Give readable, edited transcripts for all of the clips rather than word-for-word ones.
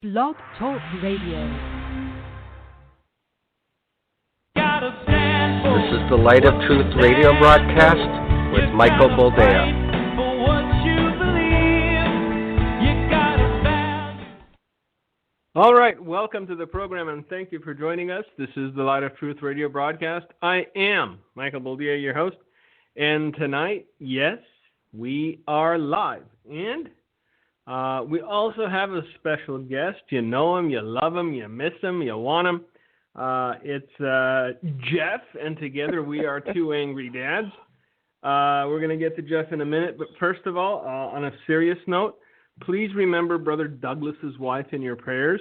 Blog Talk Radio. This is the Light of Truth radio broadcast with Michael Boldea. All right, welcome to the program and thank you for joining us. This is the Light of Truth radio broadcast. I am Michael Boldea, your host. And tonight, yes, we are live. And we also have a special guest. You know him, you love him, you miss him, you want him. It's Jeff, and together we are two angry dads. We're going to get to Jeff in a minute, but first of all, on a serious note, please remember Brother Douglas's wife in your prayers.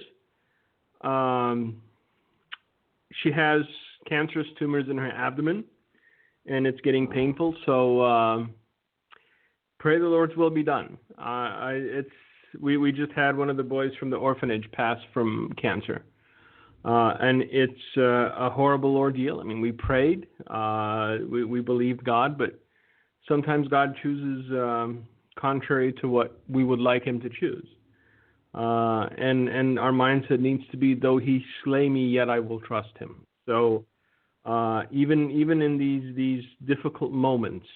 She has cancerous tumors in her abdomen, and it's getting painful, so pray the Lord's will be done. We just had one of the boys from the orphanage pass from cancer. And it's a horrible ordeal. I mean, we prayed, we believed God, but sometimes God chooses contrary to what we would like him to choose. And our mindset needs to be, though he slay me, yet I will trust him. So even in these difficult moments,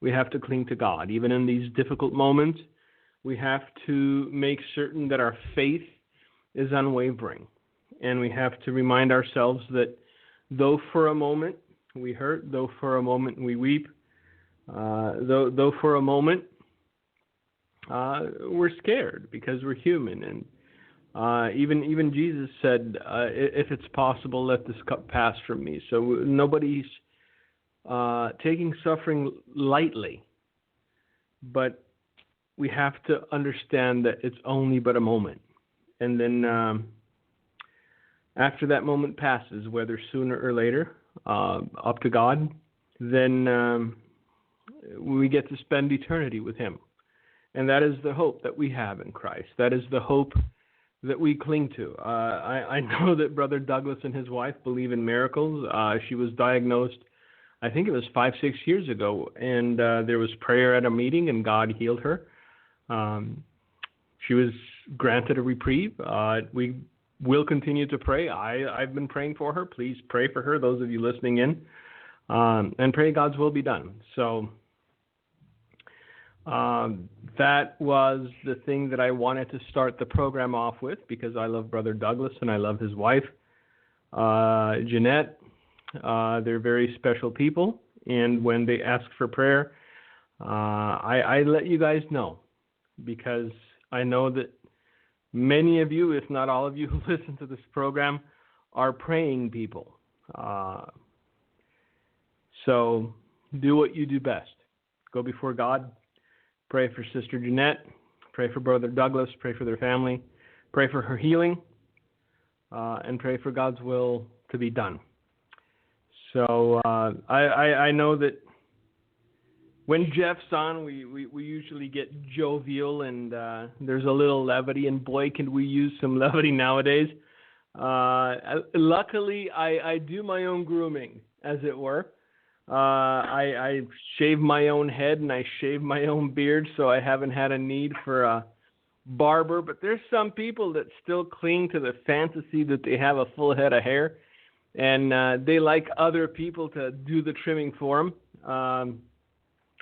we have to cling to God. Even in these difficult moments, we have to make certain that our faith is unwavering. And we have to remind ourselves that though for a moment we hurt, though for a moment we weep, though for a moment we're scared because we're human. And even Jesus said, if it's possible, let this cup pass from me. So nobody's taking suffering lightly, but we have to understand that it's only but a moment. And then after that moment passes, whether sooner or later, up to God, then we get to spend eternity with him. And that is the hope that we have in Christ. That is the hope that we cling to. I know that Brother Douglas and his wife believe in miracles. She was diagnosed, I think it was 5-6 years ago, and there was prayer at a meeting, and God healed her. She was granted a reprieve. We will continue to pray. I've been praying for her. Please pray for her, those of you listening in, and pray God's will be done. So that was the thing that I wanted to start the program off with, because I love Brother Douglas and I love his wife, Jeanette. They're very special people, and when they ask for prayer, I let you guys know, because I know that many of you, if not all of you who listen to this program, are praying people. So do what you do best. Go before God. Pray for Sister Jeanette. Pray for Brother Douglas. Pray for their family. Pray for her healing. And pray for God's will to be done. So I know that when Jeff's on, we usually get jovial, and there's a little levity, and boy, can we use some levity nowadays. Luckily, I do my own grooming, as it were. I shave my own head, and I shave my own beard, so I haven't had a need for a barber. But there's some people that still cling to the fantasy that they have a full head of hair, and they like other people to do the trimming for them.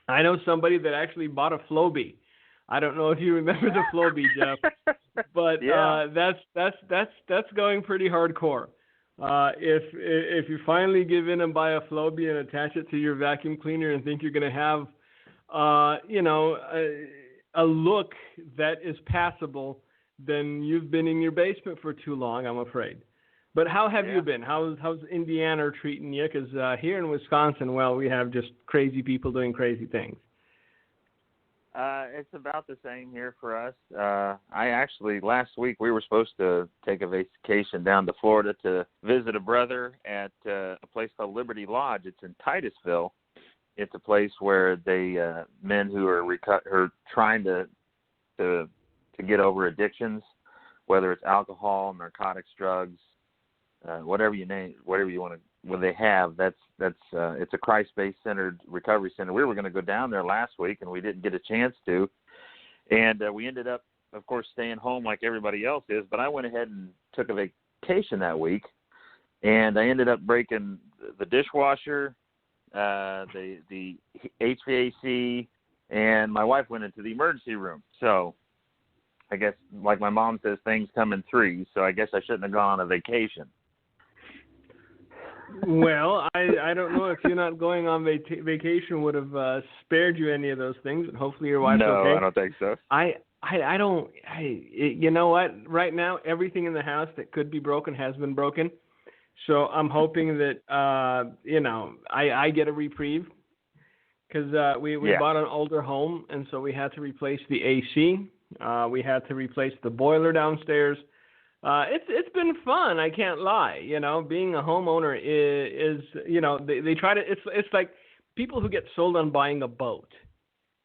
I know somebody that actually bought a Flowbee. I don't know if you remember the Flowbee, Jeff, but yeah. That's going pretty hardcore. If you finally give in and buy a Flowbee and attach it to your vacuum cleaner and think you're going to have, a look that is passable, then you've been in your basement for too long, I'm afraid. But how have you been? How's Indiana treating you? Because here in Wisconsin, well, we have just crazy people doing crazy things. It's about the same here for us. Last week we were supposed to take a vacation down to Florida to visit a brother at a place called Liberty Lodge. It's in Titusville. It's a place where men who are trying to get over addictions, whether it's alcohol, narcotics, drugs, whatever you want to, what they have, it's a Christ-based centered recovery center. We were going to go down there last week, and we didn't get a chance to, and we ended up of course, staying home like everybody else is, but I went ahead and took a vacation that week, and I ended up breaking the dishwasher, the HVAC, and my wife went into the emergency room. So I guess, like my mom says, things come in threes, so I guess I shouldn't have gone on a vacation. Well, I don't know if you not going on vacation would have spared you any of those things, and hopefully your wife's okay. No, I don't think so. I don't. You know what? Right now, everything in the house that could be broken has been broken. So I'm hoping that I get a reprieve, because we bought an older home, and so we had to replace the AC. We had to replace the boiler downstairs. It's been fun. I can't lie. Being a homeowner is they try to. It's like people who get sold on buying a boat.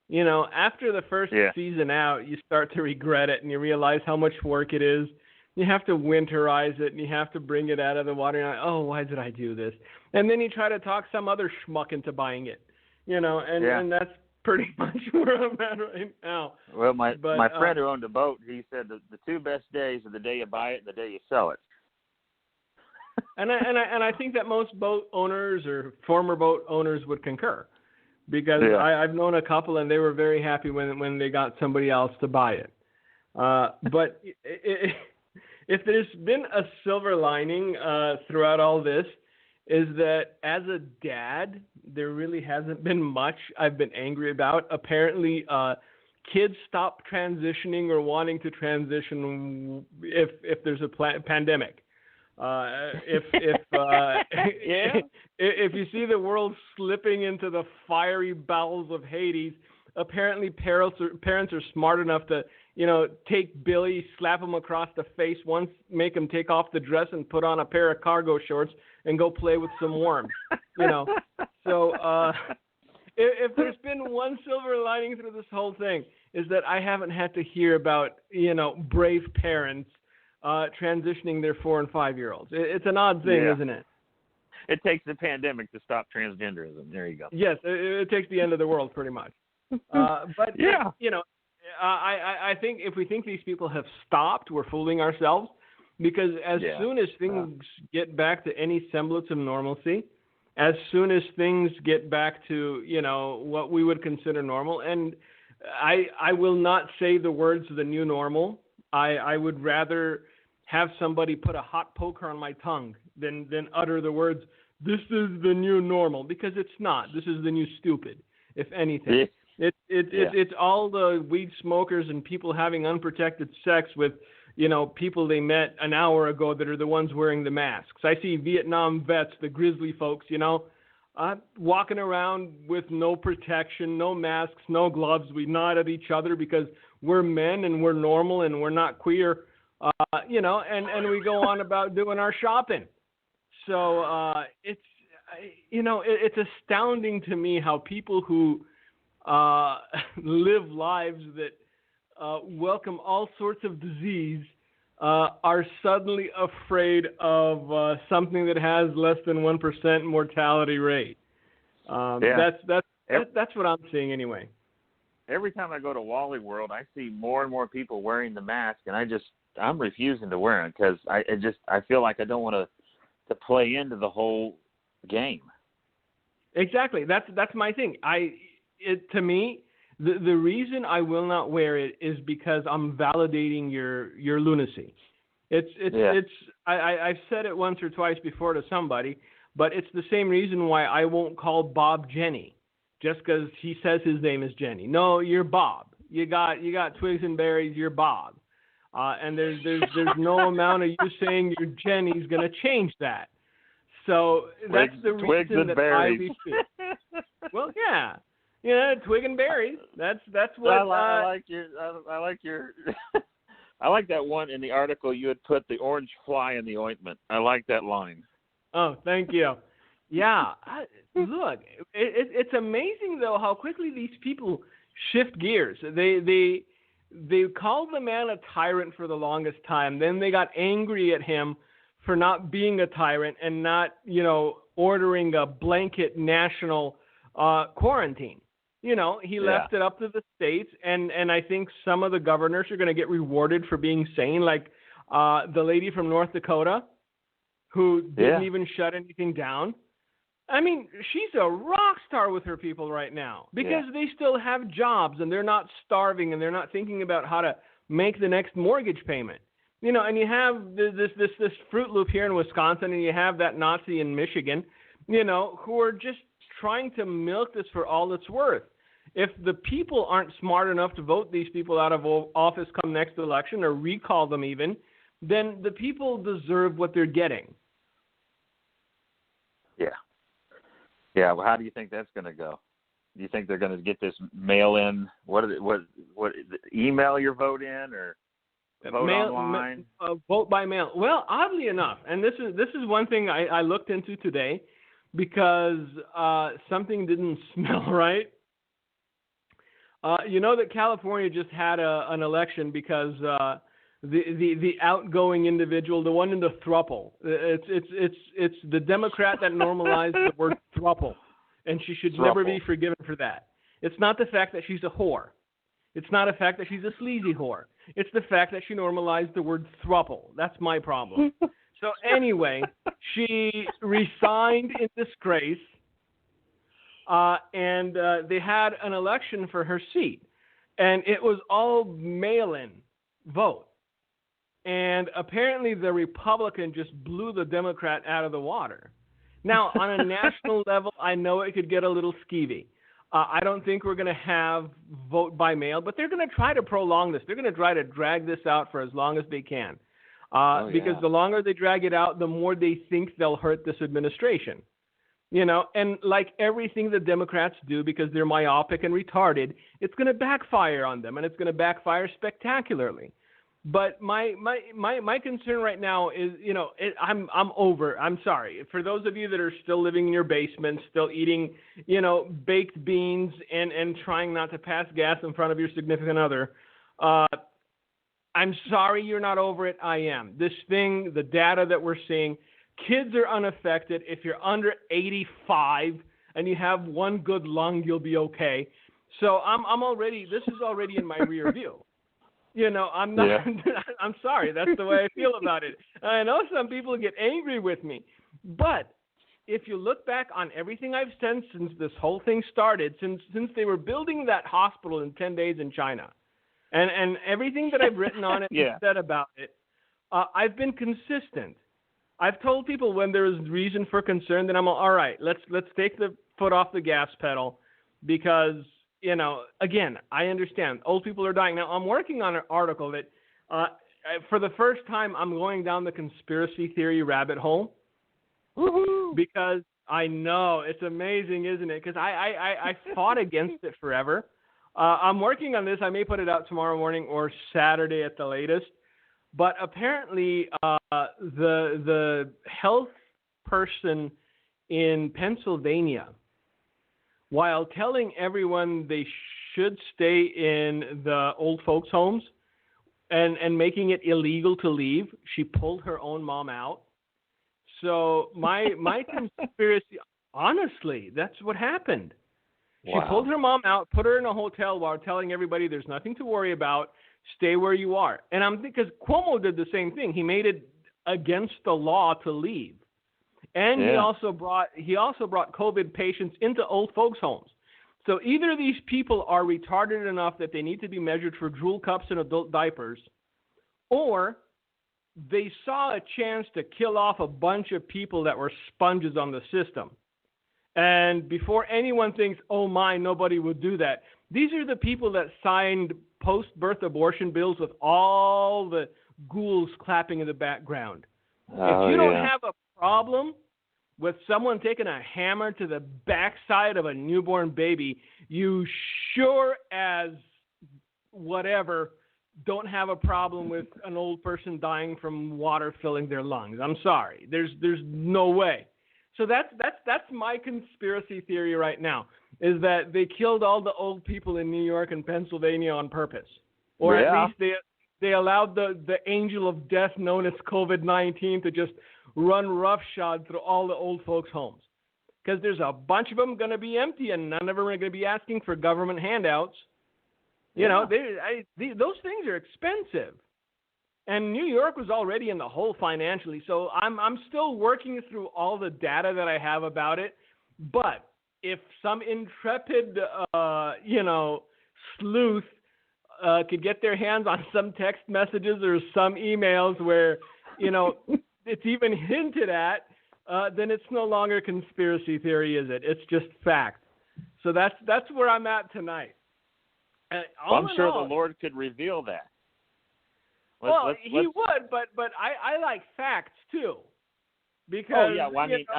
After the first season out, you start to regret it, and you realize how much work it is. You have to winterize it, and you have to bring it out of the water. And you're like, oh, why did I do this? And then you try to talk some other schmuck into buying it. And that's pretty much where I'm at right now. Well, my friend who owned a boat, he said the two best days are the day you buy it and the day you sell it. and I think that most boat owners or former boat owners would concur, because I've known a couple, and they were very happy when they got somebody else to buy it. But if there's been a silver lining throughout all this, is that as a dad, there really hasn't been much I've been angry about. Apparently, kids stop transitioning or wanting to transition if there's a pandemic. If you see the world slipping into the fiery bowels of Hades, apparently parents are smart enough to take Billy, slap him across the face once, make him take off the dress and put on a pair of cargo shorts and go play with some worms. So if there's been one silver lining through this whole thing, is that I haven't had to hear about brave parents transitioning their 4 and 5 year olds. It's an odd thing, isn't it? It takes the pandemic to stop transgenderism. There you go. Yes, it takes the end of the world pretty much. But I think if we think these people have stopped, we're fooling ourselves, because as soon as things get back to any semblance of normalcy, as soon as things get back to what we would consider normal, and I will not say the words the new normal. I would rather have somebody put a hot poker on my tongue than utter the words, this is the new normal, because it's not. This is the new stupid, if anything. It's all the weed smokers and people having unprotected sex with, people they met an hour ago that are the ones wearing the masks. I see Vietnam vets, the grizzly folks, walking around with no protection, no masks, no gloves. We nod at each other because we're men and we're normal and we're not queer, and we go on about doing our shopping. So it's astounding to me how people who live lives that welcome all sorts of disease are suddenly afraid of something that has less than 1% mortality rate. That's what I'm seeing anyway. Every time I go to Wally World, I see more and more people wearing the mask, and I'm refusing to wear it because I feel like I don't want to play into the whole game. Exactly. That's my thing. To me, the reason I will not wear it is because I'm validating your lunacy. I've said it once or twice before to somebody, but it's the same reason why I won't call Bob Jenny just because he says his name is Jenny. No, you're Bob. You got twigs and berries. You're Bob, and there's no amount of you saying you're Jenny's gonna change that. So that's the reason that I refuse. Well, yeah, twig and berries. That's what I like your I like that one in the article. You had put the orange fly in the ointment. I like that line. Oh, thank you. Yeah, look, it's amazing though how quickly these people shift gears. They called the man a tyrant for the longest time. Then they got angry at him for not being a tyrant and not, ordering a blanket national quarantine. He left it up to the states, and I think some of the governors are going to get rewarded for being sane, like the lady from North Dakota who didn't even shut anything down. I mean, she's a rock star with her people right now because they still have jobs and they're not starving and they're not thinking about how to make the next mortgage payment. And you have this Fruit Loop here in Wisconsin, and you have that Nazi in Michigan, who are just trying to milk this for all it's worth. If the people aren't smart enough to vote these people out of office come next election or recall them even, then the people deserve what they're getting. Yeah. Yeah. Well, how do you think that's going to go? Do you think they're going to get this mail-in? What email your vote in or vote online? Vote by mail. Well, oddly enough, and this is one thing I looked into today because something didn't smell right. That California just had an election because the outgoing individual, the one in the throuple, it's the Democrat that normalized the word throuple, and she should never be forgiven for that. It's not the fact that she's a whore. It's not the fact that she's a sleazy whore. It's the fact that she normalized the word throuple. That's my problem. So anyway, she resigned in disgrace. And they had an election for her seat, and it was all mail-in vote. And apparently the Republican just blew the Democrat out of the water. Now, on a national level, I know it could get a little skeevy. I don't think we're going to have vote by mail, but they're going to try to prolong this. They're going to try to drag this out for as long as they can. Because the longer they drag it out, the more they think they'll hurt this administration. And like everything the Democrats do, because they're myopic and retarded, it's going to backfire on them, and it's going to backfire spectacularly. But my concern right now is, I'm over. I'm sorry. For those of you that are still living in your basement, still eating, baked beans and trying not to pass gas in front of your significant other, I'm sorry you're not over it. I am. This thing, the data that we're seeing, kids are unaffected. If you're under 85 and you have one good lung, you'll be okay. So this is already in my rear view. I'm not, I'm sorry. That's the way I feel about it. I know some people get angry with me, but if you look back on everything I've said since this whole thing started, since they were building that hospital in 10 days in China, and everything that I've written on it and said about it, I've been consistent. I've told people when there's reason for concern that I'm all right. Let's take the foot off the gas pedal because, again, I understand old people are dying. Now, I'm working on an article that for the first time I'm going down the conspiracy theory rabbit hole. Woo-hoo. Because I know it's amazing, isn't it? Because I fought against it forever. I'm working on this. I may put it out tomorrow morning or Saturday at the latest. But apparently, the health person in Pennsylvania, while telling everyone they should stay in the old folks' homes and making it illegal to leave, she pulled her own mom out. So my conspiracy, honestly, that's what happened. Wow. She pulled her mom out, put her in a hotel while telling everybody there's nothing to worry about. Stay where you are. And I'm thinking, because Cuomo did the same thing. He made it against the law to leave. And he also brought COVID patients into old folks' homes. So either these people are retarded enough that they need to be measured for drool cups and adult diapers, or they saw a chance to kill off a bunch of people that were sponges on the system. And before anyone thinks, oh my, nobody would do that, these are the people that signed post-birth abortion bills with all the ghouls clapping in the background. If you don't have a problem with someone taking a hammer to the backside of a newborn baby, you sure as whatever don't have a problem with an old person dying from water filling their lungs. I'm sorry. There's no way. So that's my conspiracy theory right now, is that they killed all the old people in New York and Pennsylvania on purpose. Or at least they allowed the angel of death known as COVID-19 to just run roughshod through all the old folks' homes. because there's a bunch of them going to be empty, and none of them are going to be asking for government handouts. You know, those things are expensive. And New York was already in the hole financially, so I'm still working through all the data that I have about it. But if some intrepid, sleuth could get their hands on some text messages or some emails where, it's even hinted at, then it's no longer conspiracy theory, is it? It's just fact. So that's where I'm at tonight. I'm sure the Lord could reveal that. He would, but I like facts too, because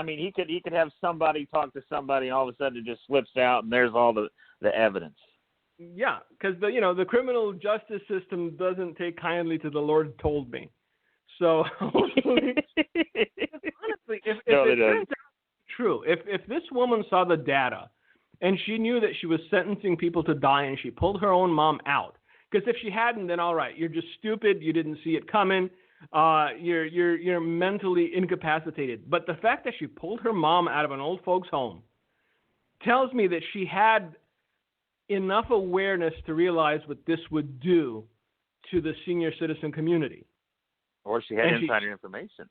he could have somebody talk to somebody, and all of a sudden it just slips out, and there's all the evidence. Yeah, because the criminal justice system doesn't take kindly to the Lord told me. So honestly, if it turns out true, if this woman saw the data, and she knew that she was sentencing people to die, and she pulled her own mom out. Because if she hadn't, then all right, you're just stupid. You didn't see it coming. You're mentally incapacitated. But the fact that she pulled her mom out of an old folks' home tells me that she had enough awareness to realize what this would do to the senior citizen community. Or she had insider information.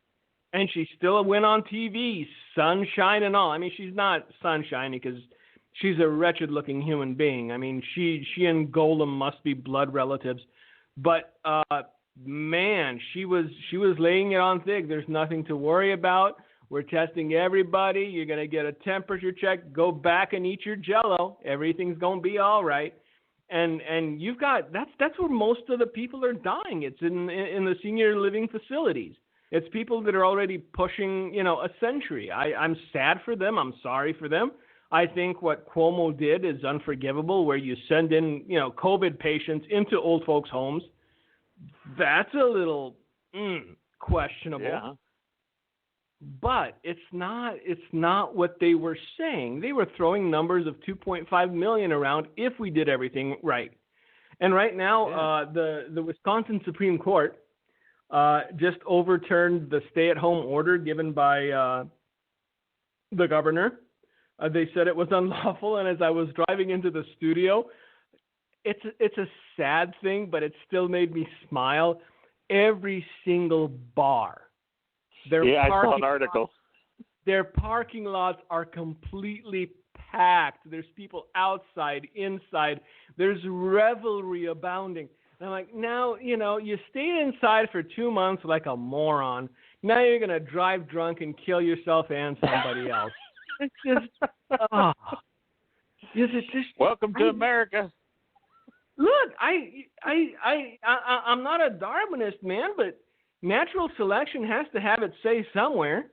And she still went on TV, sunshine and all. I mean, she's not sunshiny because she's a wretched-looking human being. I mean, she and Golem must be blood relatives. But, man, she was laying it on thick. There's nothing to worry about. We're testing everybody. You're going to get a temperature check. Go back and eat your Jell-O. Everything's going to be all right. And you've got that's where most of the people are dying. It's in the senior living facilities. It's people that are already pushing, a century. I'm sad for them. I'm sorry for them. I think what Cuomo did is unforgivable, where you send in, COVID patients into old folks' homes. That's a little questionable. Yeah. But it's not what they were saying. They were throwing numbers of 2.5 million around if we did everything right. And right now, the Wisconsin Supreme Court just overturned the stay-at-home order given by the governor. They said it was unlawful, and as I was driving into the studio, it's a sad thing, but it still made me smile. Every single bar, I saw an article. Their parking lots are completely packed. There's people outside, inside. There's revelry abounding. And I'm like, now, you stayed inside for 2 months like a moron. Now you're going to drive drunk and kill yourself and somebody else. It's just, Welcome to America. Look, I'm not a Darwinist, man, but natural selection has to have its say somewhere.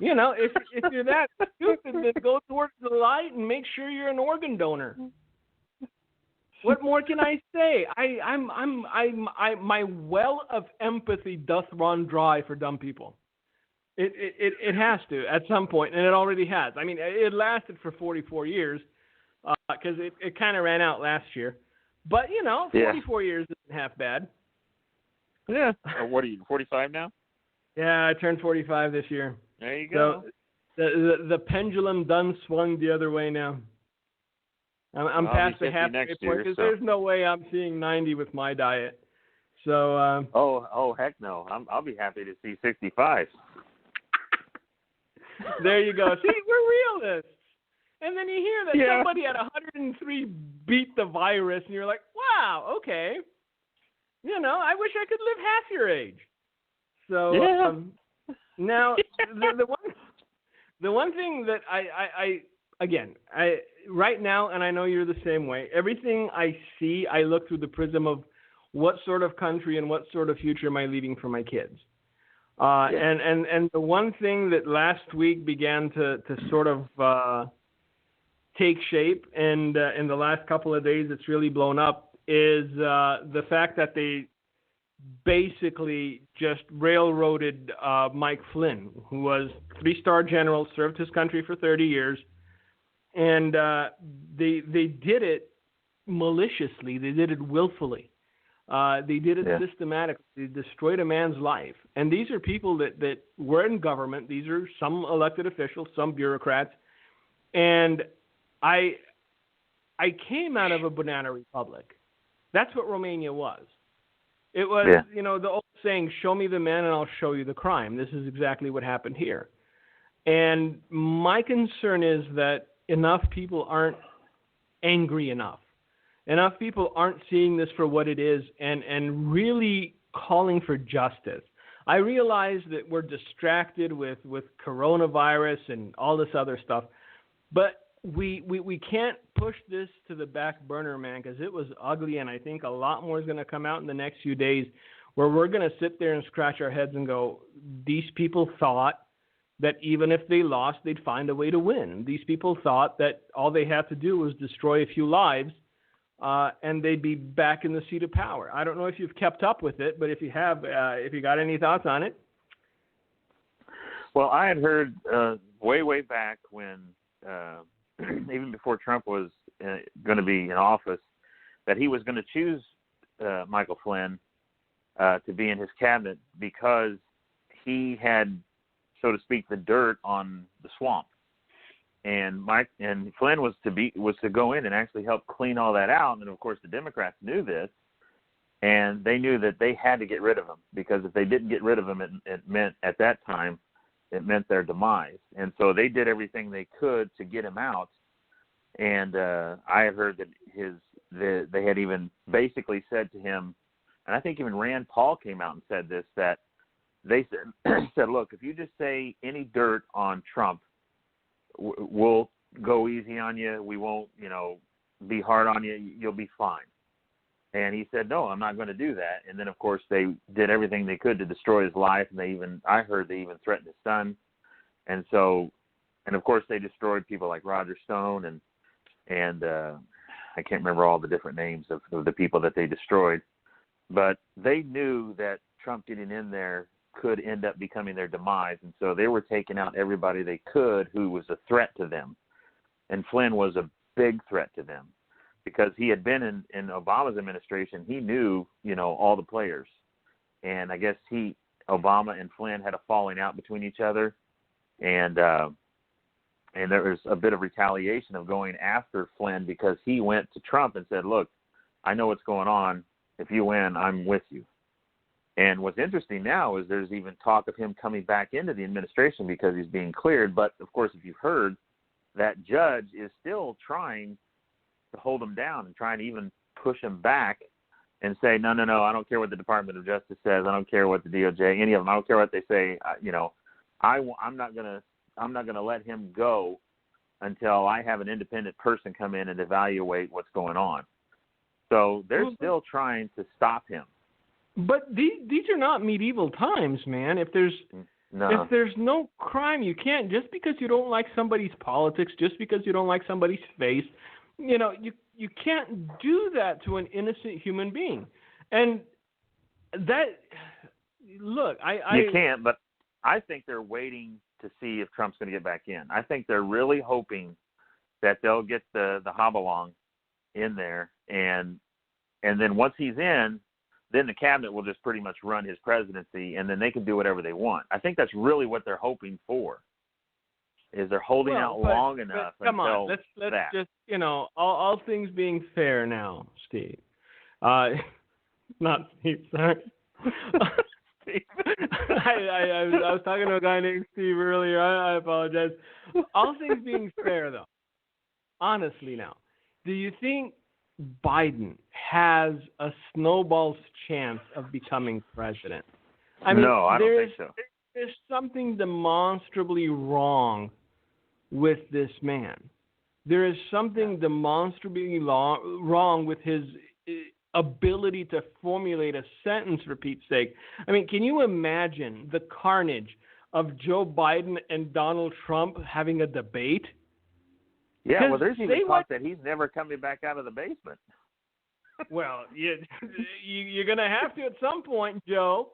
If you're that stupid, then go towards the light and make sure you're an organ donor. What more can I say? My well of empathy doth run dry for dumb people. It has to at some point, and it already has. I mean, it lasted for 44 years because it kind of ran out last year. But, 44 years isn't half bad. Yeah. What are you, 45 now? Yeah, I turned 45 this year. There you go. So the pendulum done swung the other way now. I'm past the halfway point because there's no way I'm seeing 90 with my diet. So. Oh heck no! I'll be happy to see 65. There you go. See, we're realists. And then you hear that somebody at 103 beat the virus, and you're like, wow, okay. I wish I could live half your age. So now the one thing that I right now, and I know you're the same way, everything I see, I look through the prism of what sort of country and what sort of future am I leaving for my kids. And the one thing that last week began to sort of take shape, and in the last couple of days it's really blown up, is the fact that they basically just railroaded Mike Flynn, who was 3-star general, served his country for 30 years, and they did it maliciously. They did it willfully. They did it systematically. They destroyed a man's life. And these are people that were in government. These are some elected officials, some bureaucrats. And I came out of a banana republic. That's what Romania was. It was, the old saying, show me the man and I'll show you the crime. This is exactly what happened here. And my concern is that enough people aren't angry enough. Enough people aren't seeing this for what it is and really calling for justice. I realize that we're distracted with coronavirus and all this other stuff, but we can't push this to the back burner, man, because it was ugly, and I think a lot more is going to come out in the next few days where we're going to sit there and scratch our heads and go, these people thought that even if they lost, they'd find a way to win. These people thought that all they had to do was destroy a few lives, and they'd be back in the seat of power. I don't know if you've kept up with it, but if you have, if you got any thoughts on it. Well, I had heard way back when, even before Trump was going to be in office, that he was going to choose Michael Flynn to be in his cabinet because he had, so to speak, the dirt on the swamp. And Flynn was to go in and actually help clean all that out. And of course, the Democrats knew this, and they knew that they had to get rid of him, because if they didn't get rid of him, it meant at that time it meant their demise. And so they did everything they could to get him out. And I have heard that they had even basically said to him, and I think even Rand Paul came out and said this, that they said, look, if you just say any dirt on Trump, we'll go easy on you. We won't, be hard on you. You'll be fine. And he said, no, I'm not going to do that. And then, of course, they did everything they could to destroy his life. And I heard they even threatened his son. And so, and of course, they destroyed people like Roger Stone and I can't remember all the different names of the people that they destroyed. But they knew that Trump getting in there could end up becoming their demise. And so they were taking out everybody they could who was a threat to them. And Flynn was a big threat to them because he had been in Obama's administration. He knew, all the players. And I guess Obama and Flynn had a falling out between each other. And there was a bit of retaliation of going after Flynn because he went to Trump and said, look, I know what's going on. If you win, I'm with you. And what's interesting now is there's even talk of him coming back into the administration because he's being cleared. But, of course, if you've heard, that judge is still trying to hold him down and trying to even push him back and say, no, I don't care what the Department of Justice says. I don't care what the DOJ, any of them. I don't care what they say. I'm not gonna let him go until I have an independent person come in and evaluate what's going on. So they're still trying to stop him. But these are not medieval times, man. If there's no crime, you can't, just because you don't like somebody's politics, just because you don't like somebody's face, you can't do that to an innocent human being. And that, look, you can't, but I think they're waiting to see if Trump's going to get back in. I think they're really hoping that they'll get the hobblong in there, and then once he's in, then the cabinet will just pretty much run his presidency, and then they can do whatever they want. I think that's really what they're hoping for, is they're holding out long enough until come on, let's just, all things being fair now, Steve. Not Steve, sorry. Steve. I was talking to a guy named Steve earlier. I apologize. All things being fair, though, honestly now, do you think Biden has a snowball's chance of becoming president? I mean, no, I don't think so. There's something demonstrably wrong with this man. There is something demonstrably wrong with his ability to formulate a sentence, for Pete's sake. I mean, can you imagine the carnage of Joe Biden and Donald Trump having a debate? Yeah, well, there's even talk that he's never coming back out of the basement. Well, you're going to have to at some point, Joe.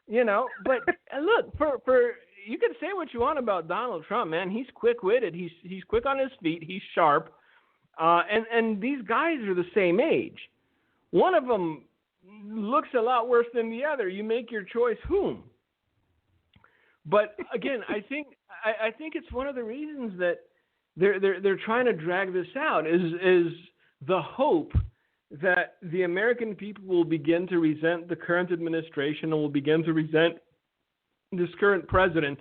But look, for you can say what you want about Donald Trump, man. He's quick-witted. He's quick on his feet. He's sharp. And these guys are the same age. One of them looks a lot worse than the other. You make your choice whom. But again, I think it's one of the reasons that they're trying to drag this out is the hope that the American people will begin to resent the current administration and will begin to resent this current president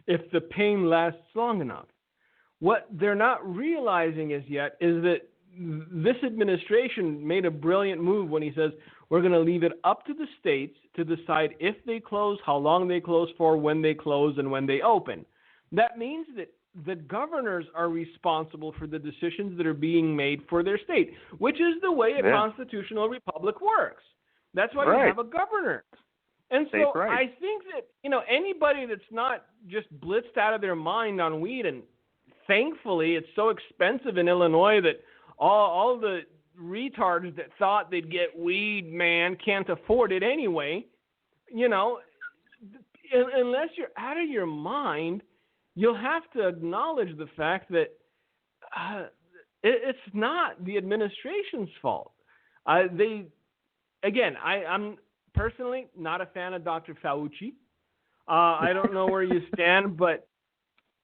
if the pain lasts long enough. What they're not realizing as yet is that this administration made a brilliant move when he says we're going to leave it up to the states to decide if they close, how long they close for, when they close, and when they open. That means that the governors are responsible for the decisions that are being made for their state, which is the way a constitutional republic works. That's why we have a governor. And so I think that, anybody that's not just blitzed out of their mind on weed, and thankfully it's so expensive in Illinois that all the retards that thought they'd get weed, man, can't afford it anyway. Unless you're out of your mind, you'll have to acknowledge the fact that it's not the administration's fault. I'm personally not a fan of Dr. Fauci. I don't know where you stand, but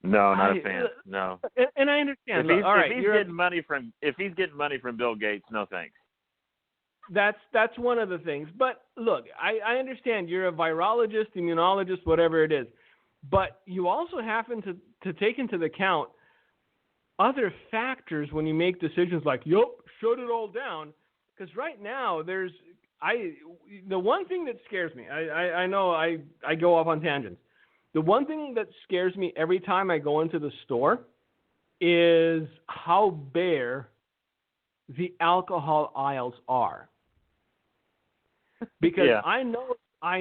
no, not a fan. No, and I understand. If he's getting money from Bill Gates, no thanks. That's one of the things. But look, I understand you're a virologist, immunologist, whatever it is. But you also happen to take into account other factors when you make decisions like, shut it all down. Because right now, the one thing that scares me, I know I go off on tangents. The one thing that scares me every time I go into the store is how bare the alcohol aisles are. Because I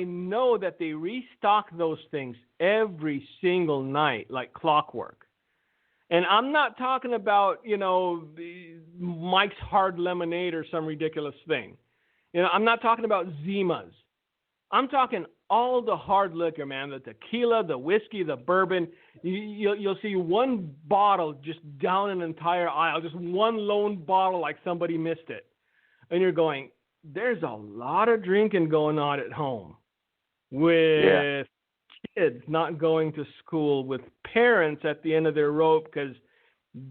know that they restock those things every single night like clockwork. And I'm not talking about, Mike's Hard Lemonade or some ridiculous thing. I'm not talking about Zimas. I'm talking all the hard liquor, man, the tequila, the whiskey, the bourbon. You'll see one bottle just down an entire aisle, just one lone bottle like somebody missed it. And you're going, there's a lot of drinking going on at home with kids not going to school, with parents at the end of their rope because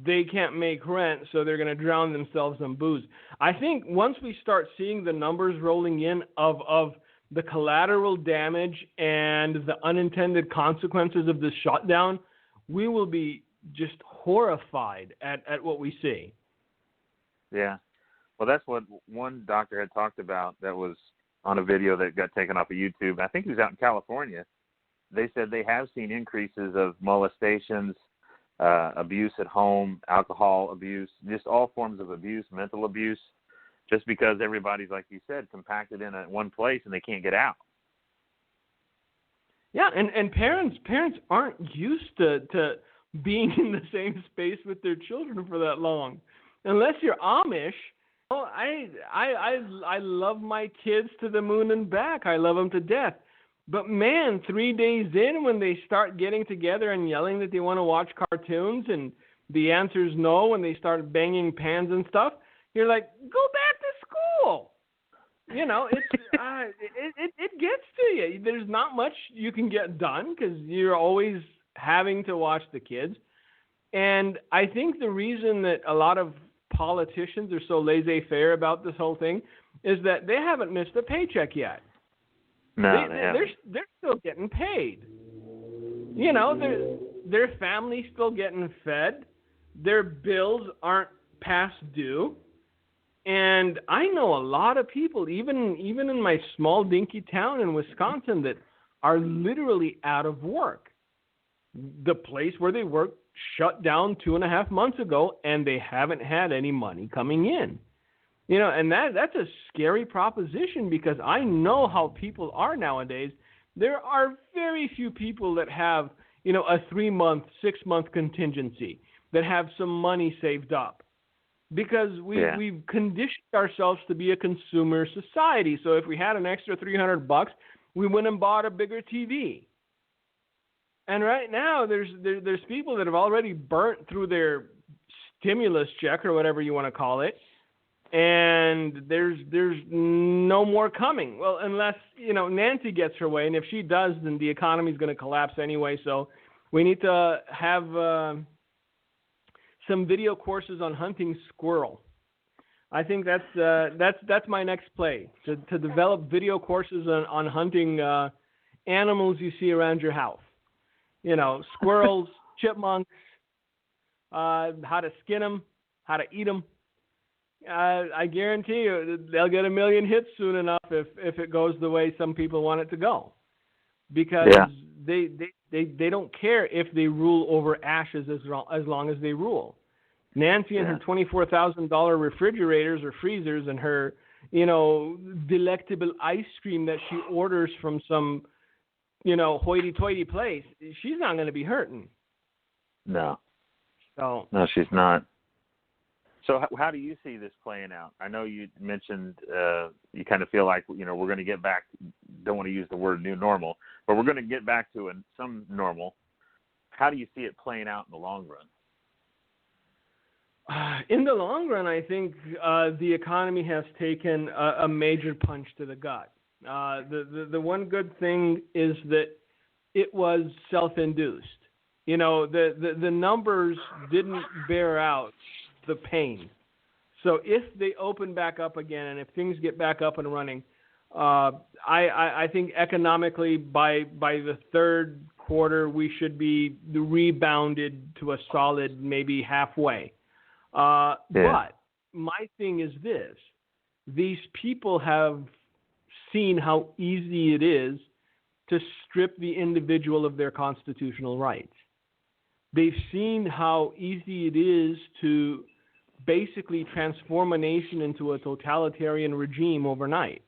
they can't make rent, so they're going to drown themselves in booze. I think once we start seeing the numbers rolling in of the collateral damage and the unintended consequences of this shutdown, we will be just horrified at what we see. Yeah. Well, that's what one doctor had talked about that was on a video that got taken off of YouTube. I think he was out in California. They said they have seen increases of molestations, abuse at home, alcohol abuse, just all forms of abuse, mental abuse, just because everybody's, like you said, compacted in one place and they can't get out. Yeah, and parents aren't used to being in the same space with their children for that long. Unless you're Amish. I love my kids to the moon and back. I love them to death. But man, 3 days in, when they start getting together and yelling that they want to watch cartoons and the answer's no, when they start banging pans and stuff, you're like, go back to school. It gets to you. There's not much you can get done because you're always having to watch the kids. And I think the reason that a lot of politicians are so laissez-faire about this whole thing is that they haven't missed a paycheck yet. No, they're still getting paid. Their family's still getting fed. Their bills aren't past due. And I know a lot of people, even in my small dinky town in Wisconsin, that are literally out of work. The place where they work shut down 2.5 months ago, and they haven't had any money coming in. And that's a scary proposition because I know how people are nowadays. There are very few people that have, a 3-month, 6-month contingency, that have some money saved up. Because we've conditioned ourselves to be a consumer society. So if we had an extra $300, we went and bought a bigger TV. And right now, there's people that have already burnt through their stimulus check or whatever you want to call it, and there's no more coming. Well, unless Nancy gets her way, and if she does, then the economy is going to collapse anyway. So we need to have some video courses on hunting squirrel. I think that's my next play, to develop video courses on hunting animals you see around your house. Squirrels, chipmunks, how to skin them, how to eat them. I guarantee you they'll get 1 million hits soon enough if it goes the way some people want it to go, because they don't care if they rule over ashes as long as they rule. Nancy and her $24,000 refrigerators or freezers and her delectable ice cream that she orders from some hoity-toity place, she's not going to be hurting. No. So no, she's not. So how do you see this playing out? I know you mentioned you kind of feel like, we're going to get back, don't want to use the word new normal, but we're going to get back to some normal. How do you see it playing out in the long run? In the long run, I think the economy has taken a major punch to the gut. The one good thing is that it was self-induced. The numbers didn't bear out the pain. So if they open back up again and if things get back up and running, I think economically by the third quarter we should be rebounded to a solid maybe halfway. But my thing is this: these people have seen how easy it is to strip the individual of their constitutional rights. They've seen how easy it is to basically transform a nation into a totalitarian regime overnight.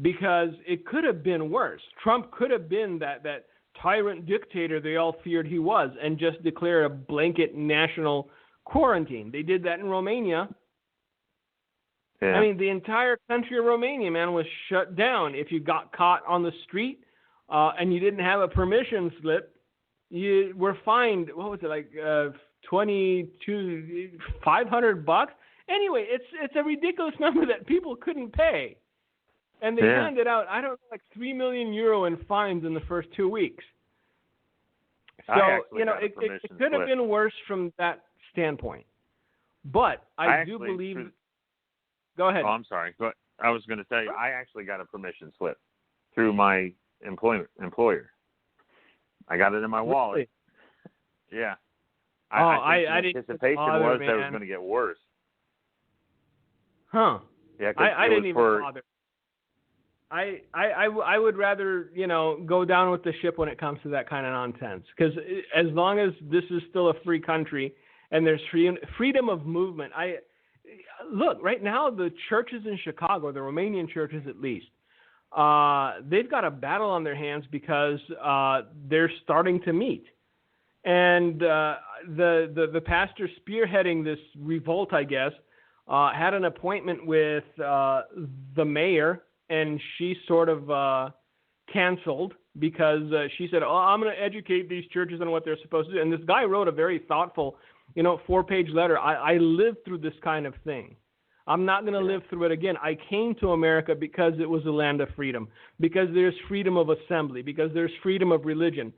Because it could have been worse. Trump could have been that tyrant dictator they all feared he was and just declare a blanket national quarantine. They did that in Romania. I mean, the entire country of Romania, man, was shut down. If you got caught on the street and you didn't have a permission slip, you were fined, what was it, like $500? Anyway, it's a ridiculous number that people couldn't pay. And they handed out, I don't know, like 3 million euro in fines in the first 2 weeks. So, it could have been worse from that standpoint. But I do believe... Go ahead. Oh, I'm sorry. I was going to tell you, I actually got a permission slip through my employer. I got it in my wallet. Really? Yeah. I think the anticipation was that it was going to get worse. Huh. Yeah, I didn't even bother. I would rather, go down with the ship when it comes to that kind of nonsense. Because as long as this is still a free country and there's freedom of movement, look, right now the churches in Chicago, the Romanian churches at least, they've got a battle on their hands because they're starting to meet. And the pastor spearheading this revolt, I guess, had an appointment with the mayor, and she sort of canceled because she said, I'm going to educate these churches on what they're supposed to do. And this guy wrote a very thoughtful 4-page letter. I lived through this kind of thing. I'm not going to live through it again. I came to America because it was a land of freedom, because there's freedom of assembly, because there's freedom of religion.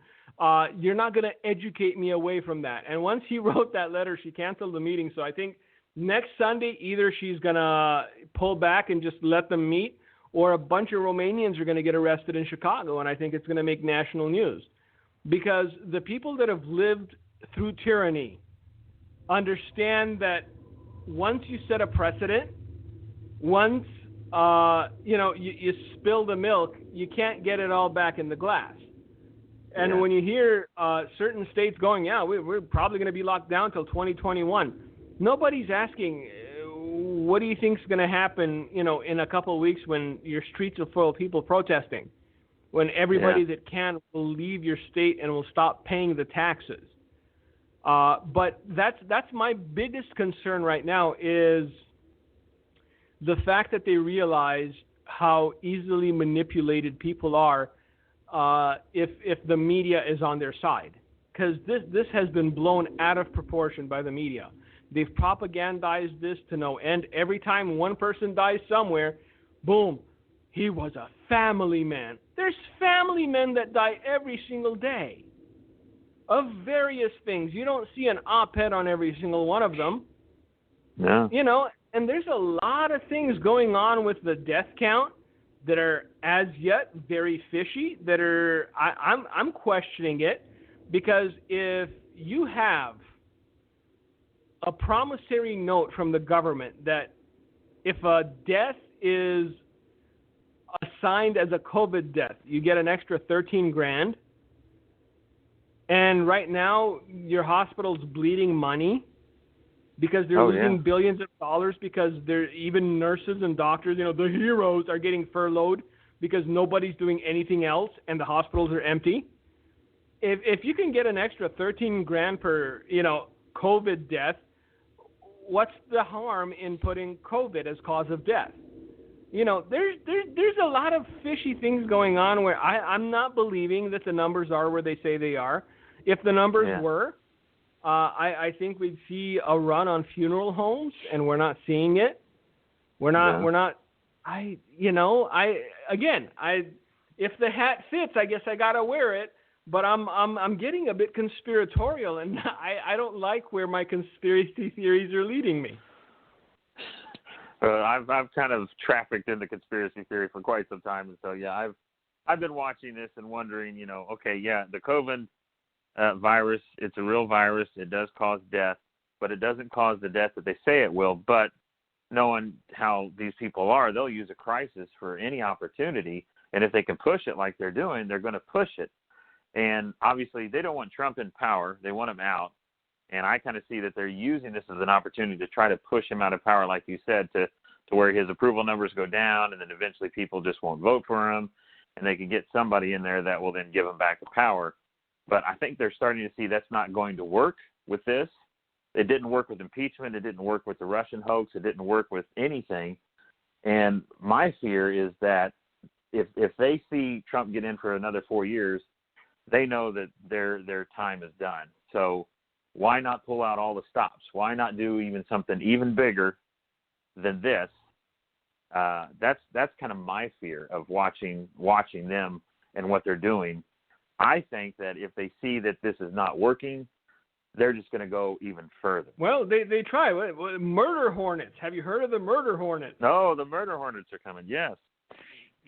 You're not going to educate me away from that. And once he wrote that letter, she canceled the meeting. So I think next Sunday, either she's going to pull back and just let them meet, or a bunch of Romanians are going to get arrested in Chicago. And I think it's going to make national news, because the people that have lived through tyranny understand that once you set a precedent, once you spill the milk, you can't get it all back in the glass. And when you hear certain states going, we're probably going to be locked down till 2021, nobody's asking, what do you think is going to happen, in a couple of weeks when your streets are full of people protesting, when everybody that can will leave your state and will stop paying the taxes. But that's my biggest concern right now, is the fact that they realize how easily manipulated people are if the media is on their side. Because this has been blown out of proportion by the media. They've propagandized this to no end. Every time one person dies somewhere, boom, he was a family man. There's family men that die every single day of various things. You don't see an op-ed on every single one of them. No. You know, and there's a lot of things going on with the death count that are as yet very fishy, that are I'm questioning it, because if you have a promissory note from the government that if a death is assigned as a COVID death, you get an extra $13,000, and right now your hospital's bleeding money because they're losing billions of dollars, because they're even nurses and doctors, you know, the heroes are getting furloughed because nobody's doing anything else and the hospitals are empty. If you can get an extra $13,000 per, you know, COVID death, what's the harm in putting COVID as cause of death? You know, there's a lot of fishy things going on where I'm not believing that the numbers are where they say they are. If the numbers were, I think we'd see a run on funeral homes, and we're not seeing it. We're not. If the hat fits, I guess I gotta wear it. But I'm getting a bit conspiratorial, and I don't like where my conspiracy theories are leading me. I've kind of trafficked into conspiracy theory for quite some time, and so I've been watching this and wondering, you know, okay, the COVID virus, it's a real virus. It does cause death, but it doesn't cause the death that they say it will. But knowing how these people are, they'll use a crisis for any opportunity, and if they can push it like they're doing, they're going to push it. And obviously, they don't want Trump in power. They want him out. And I kind of see that they're using this as an opportunity to try to push him out of power, like you said, to where his approval numbers go down, and then eventually people just won't vote for him, and they can get somebody in there that will then give him back the power. But I think they're starting to see that's not going to work with this. It didn't work with impeachment. It didn't work with the Russian hoax. It didn't work with anything. And my fear is that if they see Trump get in for another 4 years, they know that their time is done. So why not pull out all the stops? Why not do even something even bigger than this? That's kind of my fear of watching them and what they're doing. I think that if they see that this is not working, they're just going to go even further. Well, they try. Murder hornets. Have you heard of the murder hornets? No, the murder hornets are coming, yes.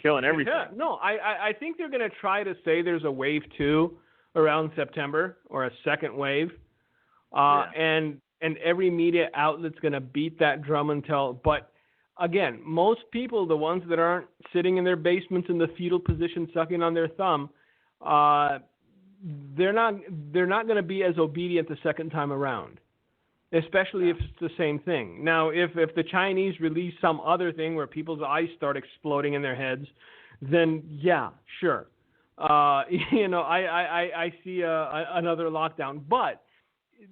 Killing everything. Yeah, no, I think they're going to try to say there's a wave 2 around September, or a second wave. And every media outlet's going to beat that drum until, but again, most people, the ones that aren't sitting in their basements in the fetal position sucking on their thumb, they're not going to be as obedient the second time around, especially if it's the same thing. Now, if the Chinese release some other thing where people's eyes start exploding in their heads, then yeah, sure. I see another lockdown, but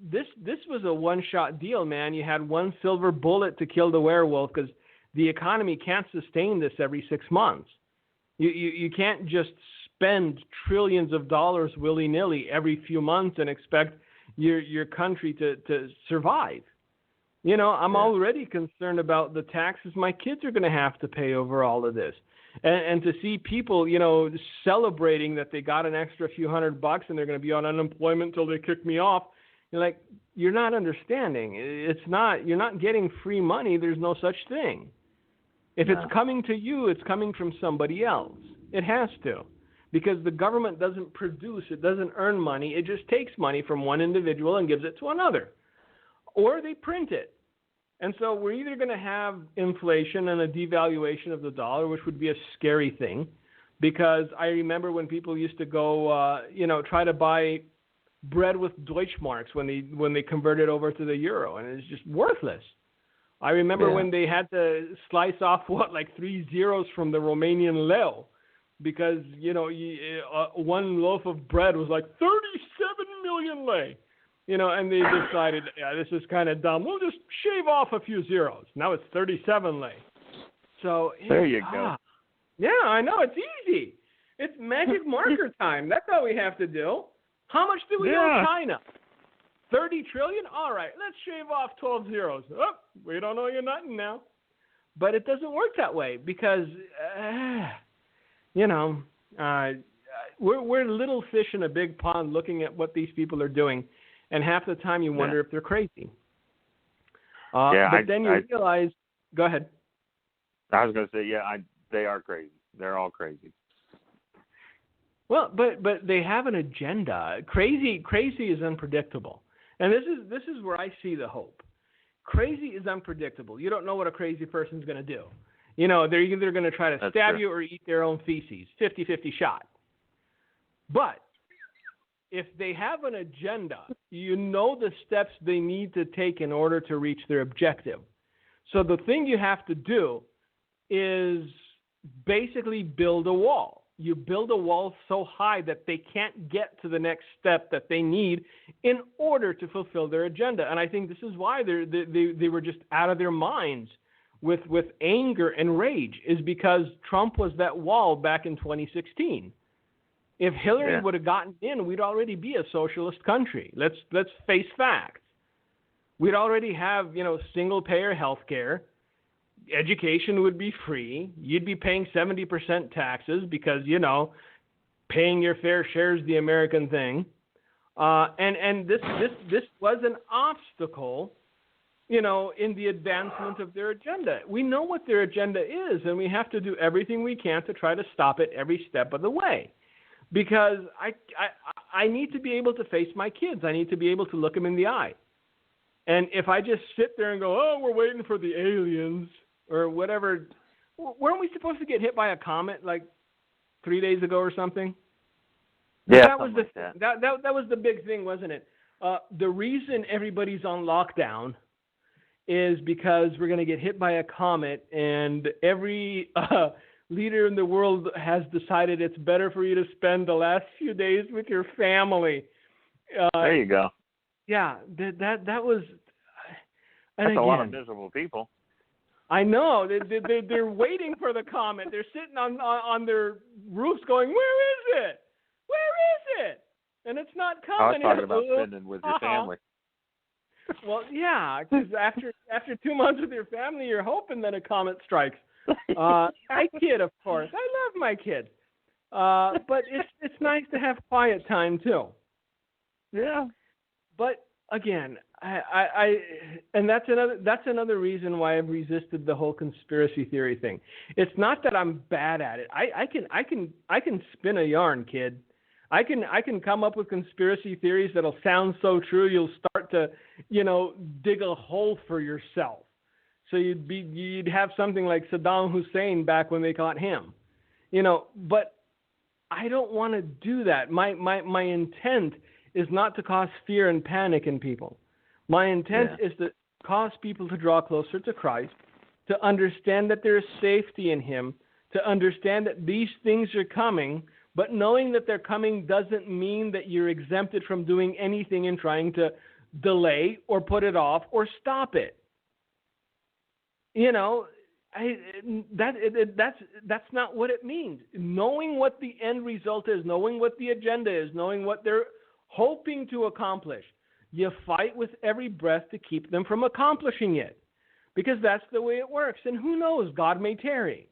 this was a one-shot deal, man. You had one silver bullet to kill the werewolf, because the economy can't sustain this every 6 months. You can't just spend trillions of dollars willy-nilly every few months and expect your country to survive. You know, I'm already concerned about the taxes my kids are going to have to pay over all of this. And to see people, you know, celebrating that they got an extra few $100 and they're going to be on unemployment until they kick me off. You're like, you're not understanding. You're not getting free money. There's no such thing. If it's coming to you, it's coming from somebody else. It has to. Because the government doesn't produce, it doesn't earn money. It just takes money from one individual and gives it to another. Or they print it. And so we're either going to have inflation and a devaluation of the dollar, which would be a scary thing. Because I remember when people used to go, try to buy bread with Deutschmarks when they converted over to the euro, and it's just worthless. I remember when they had to slice off 3 zeros from the Romanian leu, because one loaf of bread was like 37 million lei, and they decided, this is kind of dumb. We'll just shave off a few zeros. Now it's 37 lei. So there you go. Yeah, I know, it's easy. It's magic marker time. That's all we have to do. How much do we owe China? $30 trillion? All right, let's shave off 12 zeros. Oh, we don't know you're nothing now. But it doesn't work that way because, we're little fish in a big pond looking at what these people are doing, and half the time you wonder if they're crazy. But then you realize, go ahead. I was going to say, they are crazy. They're all crazy. Well, but they have an agenda. Crazy is unpredictable, and this is where I see the hope. Crazy is unpredictable. You don't know what a crazy person's going to do. They're either going to try to stab you or eat their own feces. 50-50 shot. But if they have an agenda, you know the steps they need to take in order to reach their objective. So the thing you have to do is basically build a wall. You build a wall so high that they can't get to the next step that they need in order to fulfill their agenda. And I think this is why they were just out of their minds with anger and rage, is because Trump was that wall back in 2016. If Hillary would have gotten in, we'd already be a socialist country. Let's face facts. We'd already have, single-payer health care. Education would be free. You'd be paying 70% taxes because, paying your fair share is the American thing. And this was an obstacle, in the advancement of their agenda. We know what their agenda is, and we have to do everything we can to try to stop it every step of the way. Because I need to be able to face my kids. I need to be able to look them in the eye. And if I just sit there and go, oh, we're waiting for the aliens or whatever, weren't we supposed to get hit by a comet like 3 days ago or something? Yeah, that was that was the big thing, wasn't it? The reason everybody's on lockdown is because we're going to get hit by a comet, and every leader in the world has decided it's better for you to spend the last few days with your family. There you go. Yeah, that was. And that's again, a lot of miserable people. I know. They're waiting for the comet. They're sitting on their roofs going, where is it? Where is it? And it's not coming. I was talking about spending with your family. Well, yeah, because after 2 months with your family, you're hoping that a comet strikes. I kid, of course. I love my kids. But it's nice to have quiet time, too. Yeah. But, again, and that's another reason why I've resisted the whole conspiracy theory thing. It's not that I'm bad at it. I can spin a yarn, kid. I can come up with conspiracy theories that'll sound so true you'll start to, dig a hole for yourself. So you'd have something like Saddam Hussein back when they caught him. But I don't want to do that. My intent is not to cause fear and panic in people. My intent is to cause people to draw closer to Christ, to understand that there is safety in Him, to understand that these things are coming, but knowing that they're coming doesn't mean that you're exempted from doing anything in trying to delay or put it off or stop it. That's not what it means. Knowing what the end result is, knowing what the agenda is, knowing what they're hoping to accomplish, you fight with every breath to keep them from accomplishing it, because that's the way it works. And who knows, God may tarry.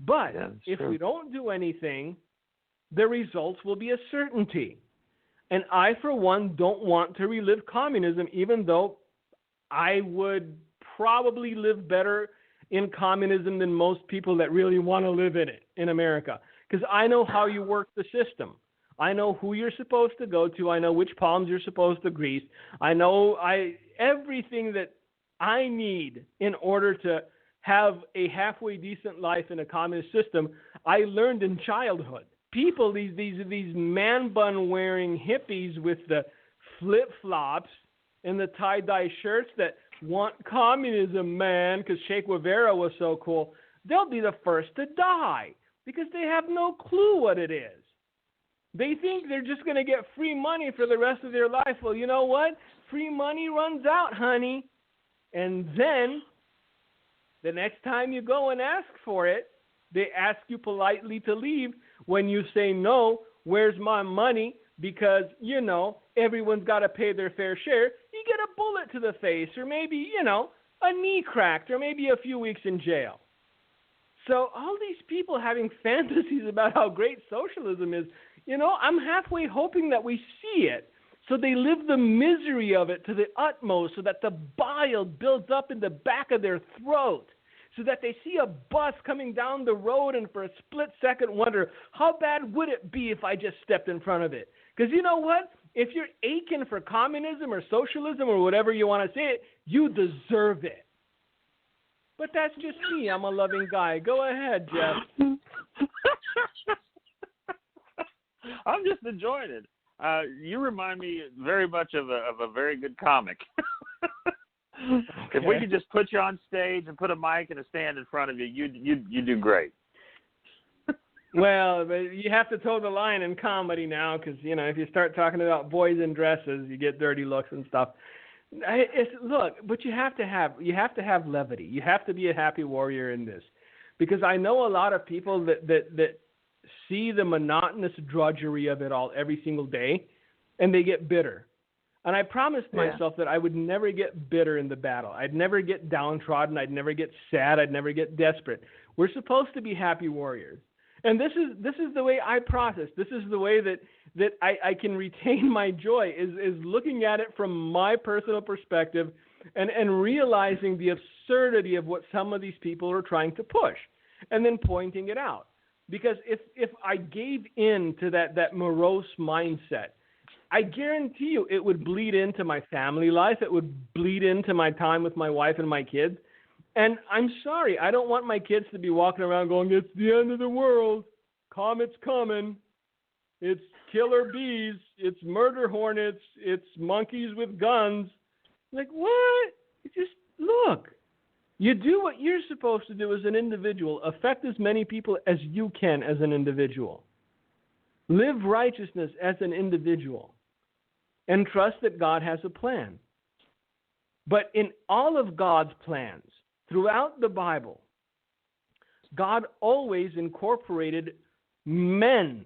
But if we don't do anything, the results will be a certainty. And I, for one, don't want to relive communism, even though I would probably live better in communism than most people that really want to live in it in America, because I know how you work the system. I know who you're supposed to go to. I know which palms you're supposed to grease. I know everything that I need in order to have a halfway decent life in a communist system. I learned in childhood. People, these man bun wearing hippies with the flip flops and the tie dye shirts that want communism, man, because Che Guevara was so cool. They'll be the first to die because they have no clue what it is. They think they're just going to get free money for the rest of their life. Well, you know what? Free money runs out, honey. And then the next time you go and ask for it, they ask you politely to leave. When you say no, where's my money? because, everyone's got to pay their fair share, you get a bullet to the face or maybe, a knee cracked or maybe a few weeks in jail. So all these people having fantasies about how great socialism is, I'm halfway hoping that we see it. So they live the misery of it to the utmost so that the bile builds up in the back of their throat, so that they see a bus coming down the road and for a split second wonder, how bad would it be if I just stepped in front of it? Because you know what? If you're aching for communism or socialism or whatever you want to say it, you deserve it. But that's just me. I'm a loving guy. Go ahead, Jeff. I'm just enjoying it. You remind me very much of a very good comic. Okay. If we could just put you on stage and put a mic and a stand in front of you, you do great. Well, but you have to toe the line in comedy now, because if you start talking about boys in dresses, you get dirty looks and stuff. But you have to have levity. You have to be a happy warrior in this, because I know a lot of people that see the monotonous drudgery of it all every single day, and they get bitter. And I promised myself that I would never get bitter in the battle. I'd never get downtrodden. I'd never get sad. I'd never get desperate. We're supposed to be happy warriors. And this is the way I process. This is the way that I can retain my joy, is looking at it from my personal perspective and realizing the absurdity of what some of these people are trying to push, and then pointing it out. Because if I gave in to that morose mindset, I guarantee you it would bleed into my family life. It would bleed into my time with my wife and my kids. And I'm sorry, I don't want my kids to be walking around going, it's the end of the world. Comet's coming. It's killer bees. It's murder hornets. It's monkeys with guns. Like, what? Just look. You do what you're supposed to do as an individual. Affect as many people as you can as an individual. Live righteousness as an individual. And trust that God has a plan. But in all of God's plans, throughout the Bible, God always incorporated men.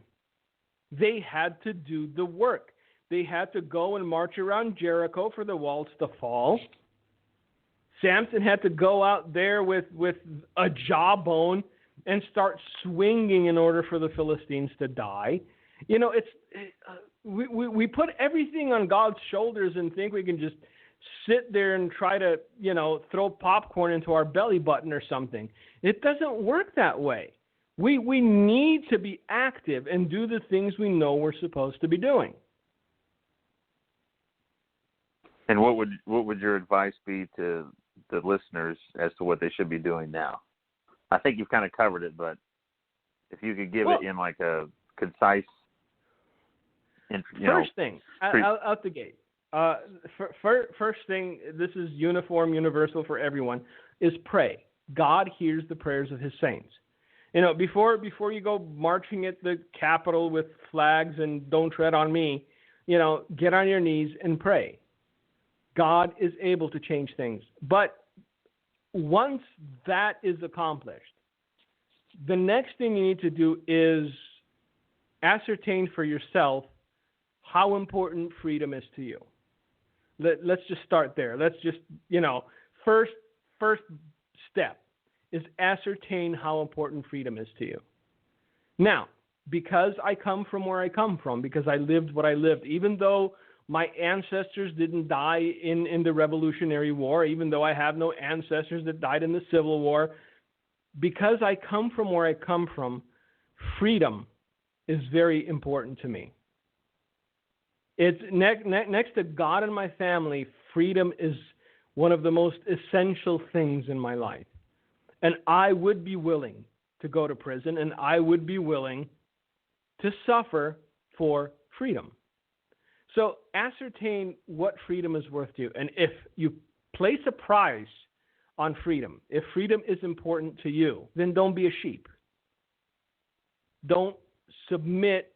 They had to do the work. They had to go and march around Jericho for the walls to fall. Samson had to go out there with a jawbone and start swinging in order for the Philistines to die. We put everything on God's shoulders and think we can just sit there and try to, throw popcorn into our belly button or something. It doesn't work that way. We need to be active and do the things we know we're supposed to be doing. And what would your advice be to the listeners as to what they should be doing now? I think you've kind of covered it, but if you could give it in like a concise, first thing out the gate. First thing, this is universal for everyone, is pray. God hears the prayers of his saints. Before you go marching at the Capitol with flags and don't tread on me, get on your knees and pray. God is able to change things. But once that is accomplished, the next thing you need to do is ascertain for yourself how important freedom is to you. Let's just start there. Let's just, first step is ascertain how important freedom is to you. Now, because I come from where I come from, because I lived what I lived, even though my ancestors didn't die in the Revolutionary War, even though I have no ancestors that died in the Civil War, because I come from where I come from, freedom is very important to me. It's next to God and my family, freedom is one of the most essential things in my life. And I would be willing to go to prison, and I would be willing to suffer for freedom. So ascertain what freedom is worth to you. And if you place a price on freedom, if freedom is important to you, then don't be a sheep. Don't submit,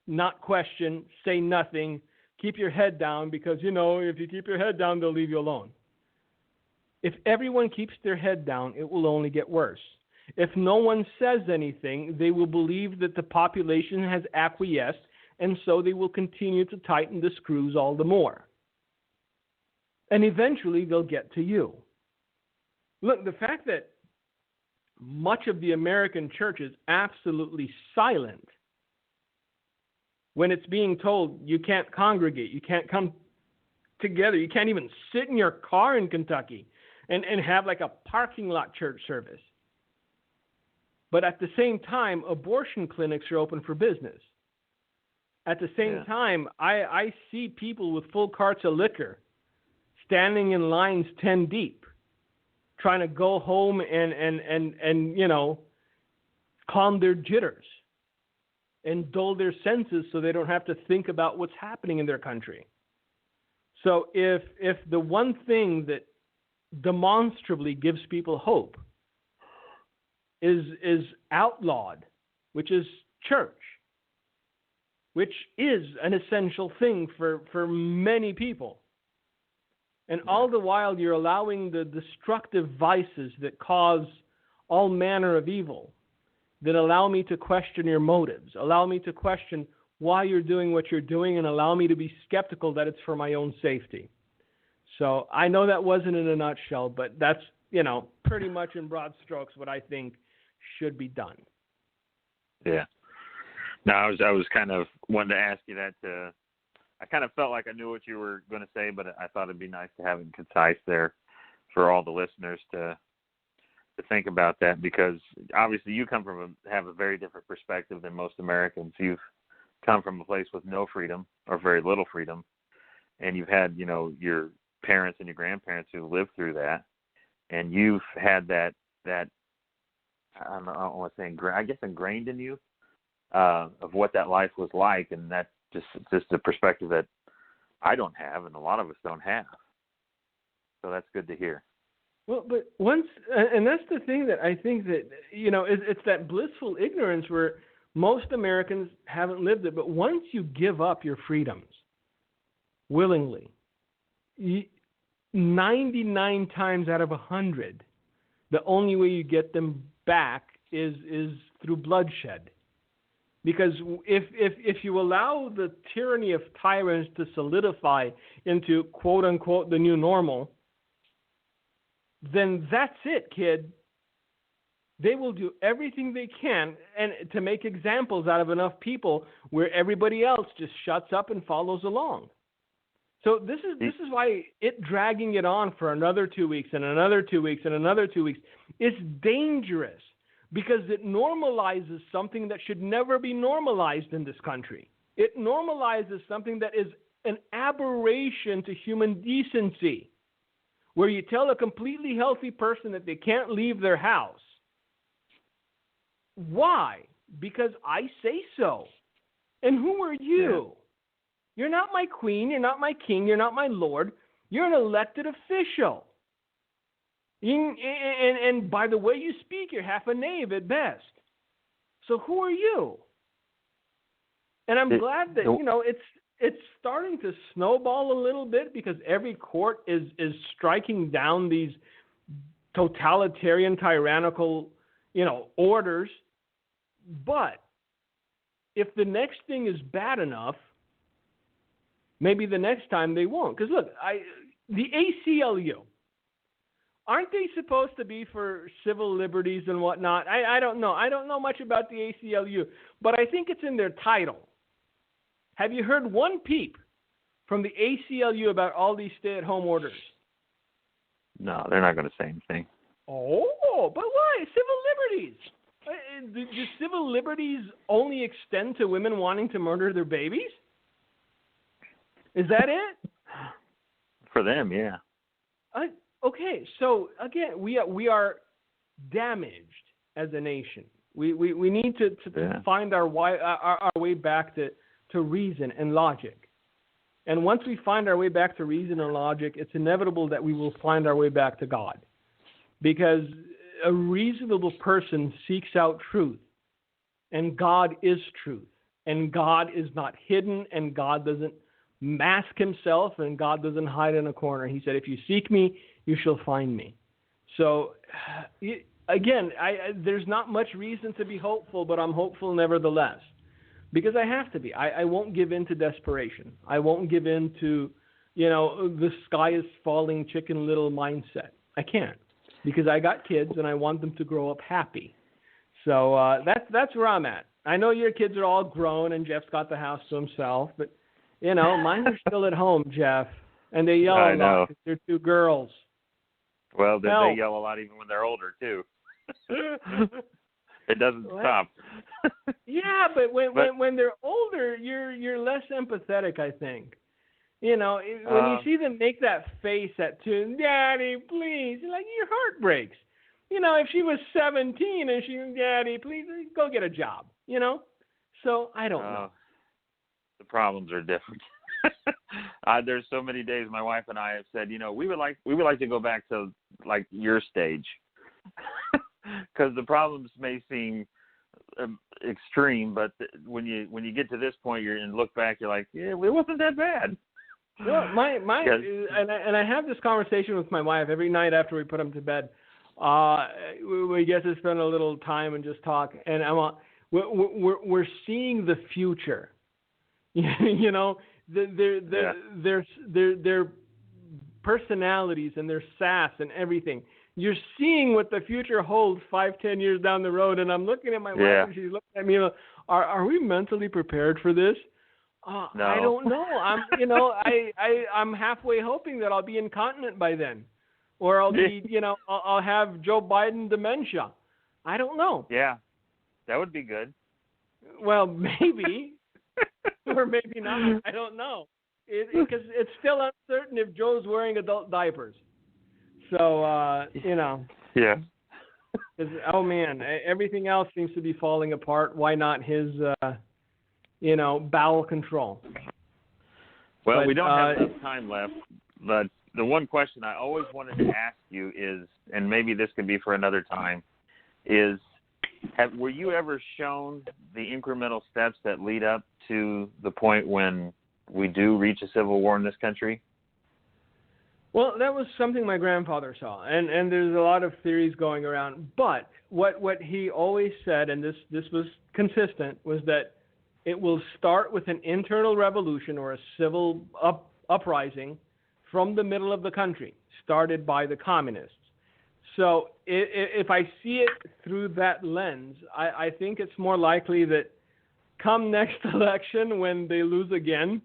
not question, say nothing, keep your head down, because, if you keep your head down, they'll leave you alone. If everyone keeps their head down, it will only get worse. If no one says anything, they will believe that the population has acquiesced, and so they will continue to tighten the screws all the more. And eventually they'll get to you. Look, the fact that much of the American church is absolutely silent when it's being told you can't congregate, you can't come together, you can't even sit in your car in Kentucky and have like a parking lot church service. But at the same time, abortion clinics are open for business. At the same time, I see people with full carts of liquor standing in lines 10 deep, trying to go home and you know, calm their jitters and dull their senses so they don't have to think about what's happening in their country. So if the one thing that demonstrably gives people hope is outlawed, which is church, which is an essential thing for many people. And all the while you're allowing the destructive vices that cause all manner of evil, that allow me to question your motives, allow me to question why you're doing what you're doing, and allow me to be skeptical that it's for my own safety. So I know that wasn't in a nutshell, but that's, you know, pretty much in broad strokes what I think should be done. Yeah. No, I was kind of wanted to ask you that. I kind of felt like I knew what you were going to say, but I thought it'd be nice to have it concise there for all the listeners to think about that, because obviously you have a very different perspective than most Americans. You've come from a place with no freedom or very little freedom, and you've had, you know, your parents and your grandparents who lived through that, and you've had that I don't want to say I guess ingrained in you of what that life was like, and that's just a perspective that I don't have, and a lot of us don't have. So that's good to hear. Well, but once, and that's the thing that I think that, you know, it's that blissful ignorance where most Americans haven't lived it. But once you give up your freedoms willingly, 99 times out of 100, the only way you get them back is through bloodshed. Because if you allow the tyranny of tyrants to solidify into, quote unquote, the new normal, then that's it, kid. They will do everything they can and to make examples out of enough people where everybody else just shuts up and follows along. So this is why dragging it on for another 2 weeks and another 2 weeks and another 2 weeks is dangerous, because it normalizes something that should never be normalized in this country. It normalizes something that is an aberration to human decency, where you tell a completely healthy person that they can't leave their house. Why? Because I say so. And who are you? Yeah. You're not my queen, you're not my king, you're not my lord. You're an elected official. And by the way you speak, you're half a knave at best. So who are you? And I'm glad that, you know, it's starting to snowball a little bit, because every court is striking down these totalitarian, tyrannical, you know, orders. But if the next thing is bad enough, maybe the next time they won't. Because look, the ACLU, aren't they supposed to be for civil liberties and whatnot? I don't know. I don't know much about the ACLU, but I think it's in their title. Have you heard one peep from the ACLU about all these stay-at-home orders? No, they're not going to say anything. Oh, but why? Civil liberties. Do civil liberties only extend to women wanting to murder their babies? Is that it? For them, yeah. Okay, so again, we are damaged as a nation. We need to find our way back to reason and logic. And once we find our way back to reason and logic, it's inevitable that we will find our way back to God. Because a reasonable person seeks out truth, and God is truth. And God is not hidden, and God doesn't mask himself, and God doesn't hide in a corner. He said, if you seek me, you shall find me. So, again, there's not much reason to be hopeful, but I'm hopeful nevertheless. because I have to be. I won't give in to desperation. I won't give in to, the sky is falling chicken little mindset. I can't, because I got kids and I want them to grow up happy. So that's where I'm at. I know your kids are all grown and Jeff's got the house to himself, but mine are still at home, Jeff, and they yell a lot because they're two girls. Well, they yell a lot even when they're older too. It doesn't stop. Yeah, but when they're older, you're less empathetic, I think. When you see them make that face at two, Daddy, please, like your heart breaks. If she was 17 and she, Daddy, please go get a job. So I don't know. The problems are different. There's so many days my wife and I have said, we would like to go back to like your stage, because the problems may seem extreme, but when you get to this point, and look back, you're like, yeah, it wasn't that bad. Well, and I have this conversation with my wife every night after we put them to bed. We get to spend a little time and just talk, and we're seeing the future. Their personalities and their sass and everything. You're seeing what the future holds 5-10 years down the road, and I'm looking at my wife and she's looking at me. Are we mentally prepared for this? No. I don't know. I'm halfway hoping that I'll be incontinent by then, or I'll be I'll have Joe Biden dementia. I don't know. Yeah, that would be good. Well, maybe. Or maybe not. I don't know. Because it's still uncertain if Joe's wearing adult diapers. So, Yeah. Oh, man. Everything else seems to be falling apart. Why not his, bowel control? Well, we don't have enough time left. But the one question I always wanted to ask you is, and maybe this could be for another time, is were you ever shown the incremental steps that lead up to the point when we do reach a civil war in this country? Well, that was something my grandfather saw, and there's a lot of theories going around. But what he always said, and this was consistent, was that it will start with an internal revolution or a civil uprising from the middle of the country, started by the communists. So if I see it through that lens, I think it's more likely that come next election, when they lose again,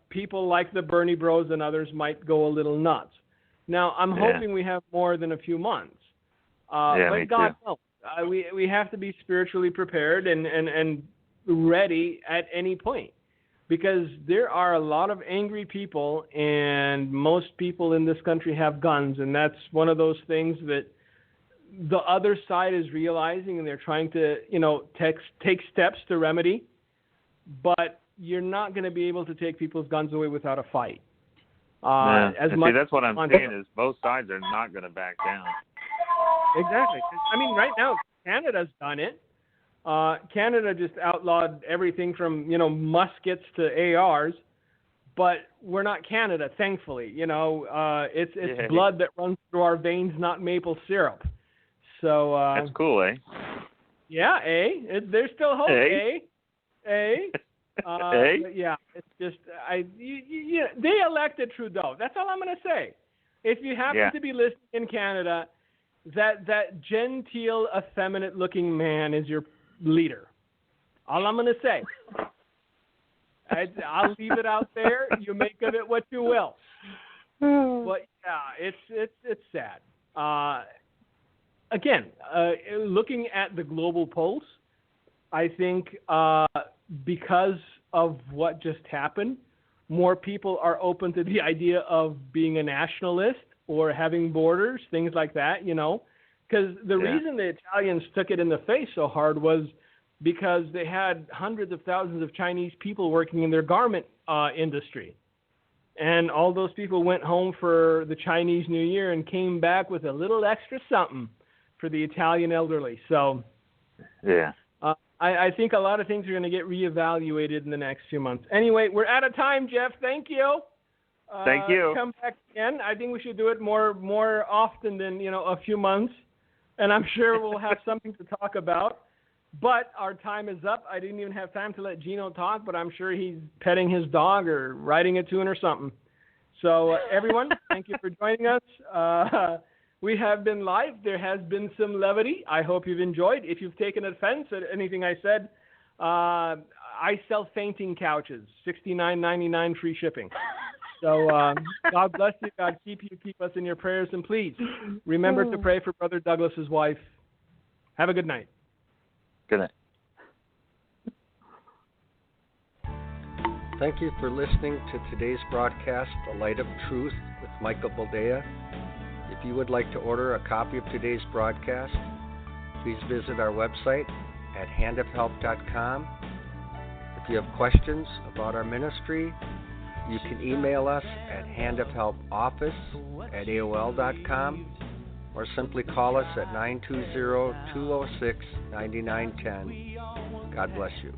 people like the Bernie Bros and others might go a little nuts. Now, I'm hoping we have more than a few months. But God knows. We have to be spiritually prepared and ready at any point. Because there are a lot of angry people, and most people in this country have guns, and that's one of those things that the other side is realizing, and they're trying to, take steps to remedy. But you're not going to be able to take people's guns away without a fight. That's what I'm saying is both sides are not going to back down. Exactly. I mean, right now, Canada's done it. Canada just outlawed everything from, muskets to ARs, but we're not Canada, thankfully. It's blood that runs through our veins, not maple syrup. So that's cool, eh? Yeah, there's still hope, But yeah, it's just they elected Trudeau. That's all I'm going to say. If you happen to be listening in Canada, that genteel, effeminate-looking man is your leader. All I'm going to say. I'll leave it out there. You make of it what you will. But yeah, it's sad. Again, looking at the global pulse, I think because of what just happened, more people are open to the idea of being a nationalist or having borders, things like that, Because the reason the Italians took it in the face so hard was because they had hundreds of thousands of Chinese people working in their garment industry. And all those people went home for the Chinese New Year and came back with a little extra something for the Italian elderly. So I think a lot of things are going to get reevaluated in the next few months. Anyway, we're out of time, Jeff. Thank you. Thank you. Come back again. I think we should do it more often than, a few months. And I'm sure we'll have something to talk about. But our time is up. I didn't even have time to let Gino talk, but I'm sure he's petting his dog or writing a tune or something. So everyone, thank you for joining us. We have been live. There has been some levity. I hope you've enjoyed. If you've taken offense at anything I said, I sell fainting couches, $69.99 free shipping. So God bless you. God keep you. Keep us in your prayers. And please remember to pray for Brother Douglas's wife. Have a good night. Good night. Thank you for listening to today's broadcast, The Light of Truth with Michael Boldea. If you would like to order a copy of today's broadcast, please visit our website at handofhelp.com. If you have questions about our ministry, you can email us at handofhelpoffice@aol.com or simply call us at 920-206-9910. God bless you.